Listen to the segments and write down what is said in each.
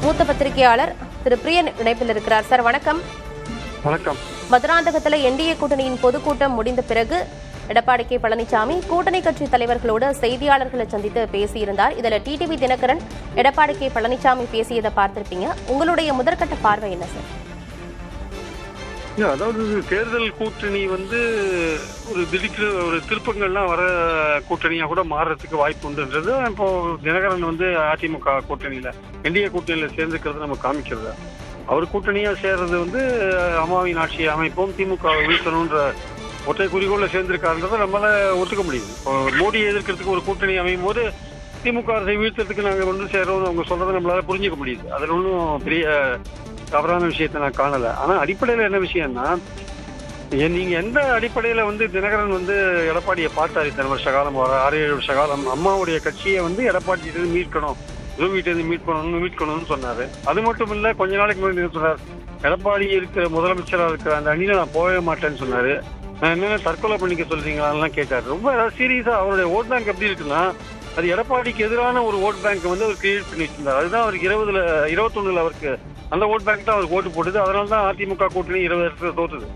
மூத்த பத்திரிகையாளர் திரு பிரியன் இணைப்பில் இருக்கிறார். சார் வணக்கம். வணக்கம். மதுராந்தகத்தில் என்டிஏ கூட்டணியின் பொதுக்கூட்டம் முடிந்த பிறகு எடப்பாடி கே பழனிசாமி கூட்டணி கட்சி தலைவர்களோடு செய்தியாளர்களை சந்தித்து பேசியிருந்தார். இதில் டிடிவி தினகரன் எடப்பாடி கே பழனிசாமி பேசியதை பார்த்திருப்பீங்க. உங்களுடைய முதற்கட்ட பார்வை என்ன சார்? அதாவது தேர்தல் கூட்டணி ஒரு திடீர் ஒரு திருப்பங்கள்லாம் வர கூட்டணியா கூட மாறுறதுக்கு வாய்ப்பு உண்டுன்றது இப்போ தினகரன் அதிமுக கூட்டணியில என்டிஏ கூட்டணியில சேர்ந்துக்கிறது நம்ம காமிக்கிறது. அவர் கூட்டணியா சேர்றது அம்மாவின் ஆட்சியை அமைப்போம், திமுக வீழ்த்தணும்ன்ற ஒற்றை குறிக்கோள சேர்ந்திருக்காருன்றதை நம்மளால ஒத்துக்க முடியுது. இப்போ மோடியை எதிர்க்கிறதுக்கு ஒரு கூட்டணி அமையும் போது திமுக அரசை வீழ்த்துறதுக்கு நாங்கள் சேர்றோம் அவங்க சொல்றதை நம்மளால புரிஞ்சுக்க முடியுது. அதில் ஒன்றும் பெரிய தவறான விஷயத்தை நான் காணல. ஆனா அடிப்படையில என்ன விஷயம்னா, நீங்க எந்த அடிப்படையில தினகரன் எடப்பாடியை பார்த்தாரு இத்தனை வருஷ காலம், 6-7 வருஷ காலம் அம்மாவுடைய கட்சியை எடப்பாடி மீட்கணும், வீட்டிலிருந்து மீட்கணும்னு சொன்னாரு. அது மட்டும் இல்ல, கொஞ்ச நாளைக்கு முன்னாடி சொன்னார் எடப்பாடி இருக்கிற முதலமைச்சரா இருக்கிற அந்த அணியில நான் போகவே மாட்டேன்னு சொன்னாரு. நான் என்னென்ன தற்கொலை பண்ணிக்க சொல்றீங்களான்னு கேட்டாரு. ரொம்ப சீரியஸா அவருடைய ஓட் பேங்க் எப்படி இருக்குன்னா, அது எடப்பாடிக்கு எதிரான ஒரு ஓட் பேங்க் அவர் கிரியேட் பண்ணி வச்சிருந்தார். அதுதான் அவருக்கு 21 அவருக்கு அந்த ஓட் பேங்க் தான் அவருக்கு ஓட்டு போட்டுது. அதனால தான் அதிமுக கூட்டணி 20 இடத்துல தோற்றுது.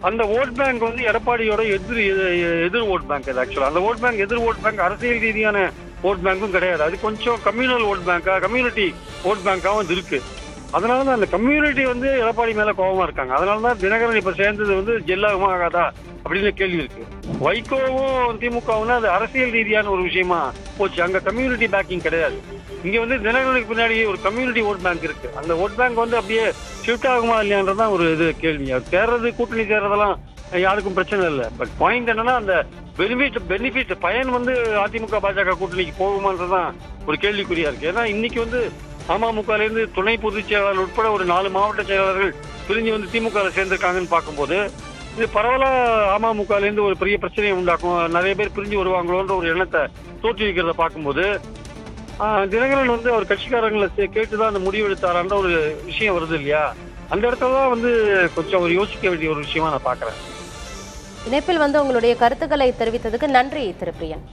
அந்த ஓட் பேங்க் எடப்பாடியோட எதிர் ஓட் பேங்க். அது ஆக்சுவலா அந்த ஓட் பேங்க் எதிர் ஓட் பேங்க் அரசியல் ரீதியான ஓட் பேங்க்கும் கிடையாது. அது கொஞ்சம் கம்யூனல் ஓட் பேங்கா, கம்யூனிட்டி ஓட் பேங்காவும் இருக்கு. அதனாலதான் அந்த கம்யூனிட்டி எடப்பாடி மேல கோபமா இருக்காங்க. அதனாலதான் தினகரன் இப்ப சேர்ந்தது ஜெல்லாகுமா ஆகாதா அப்படின்னு கேள்வி இருக்கு. வைகோவும் திமுகவும் அது அரசியல் ரீதியான ஒரு விஷயமா போச்சு. அங்க கம்யூனிட்டி பேக்கிங் கிடையாது. இங்க தினகரனுக்கு பின்னாடி ஒரு கம்யூனிட்டி ஓட் பேங்க் இருக்கு. அந்த ஓட் பேங்க் அப்படியே ஷிஃப்ட் ஆகுமா இல்லையான்றதான் ஒரு கேள்வி. சேர்றது கூட்டணி சேர்றதெல்லாம் யாருக்கும் பிரச்சனை இல்லை. பட் பாயிண்ட் என்னன்னா, அந்த பெனிஃபிட் பயன் அதிமுக பாஜக கூட்டணிக்கு போகுமான்றதான் ஒரு கேள்விக்குறியா இருக்கு. ஏன்னா இன்னைக்கு அமமுகல இருந்து துணை பொதுச் செயலாளர் உட்பட ஒரு 4 மாவட்ட செயலாளர்கள் பிரிஞ்சு திமுக சேர்ந்திருக்காங்கன்னு பார்க்கும்போது இது பரவலா அமமுகல இருந்து ஒரு பெரிய பிரச்சனையை உண்டாக்கும், நிறைய பேர் பிரிஞ்சு வருவாங்களோன்ற ஒரு எண்ணத்தை தோற்றி வைக்கிறத பார்க்கும்போது தினகரன் அவர் கட்சிக்காரங்களை கேட்டுதான் அந்த முடிவு எடுத்தாரான்ற ஒரு விஷயம் வருது இல்லையா? அந்த இடத்துலதான் கொஞ்சம் ஒரு யோசிக்க வேண்டிய ஒரு விஷயமா நான் பாக்குறேன். இணைப்பில் உங்களுடைய கருத்துக்களை தெரிவித்ததுக்கு நன்றி திரு பிரியன்.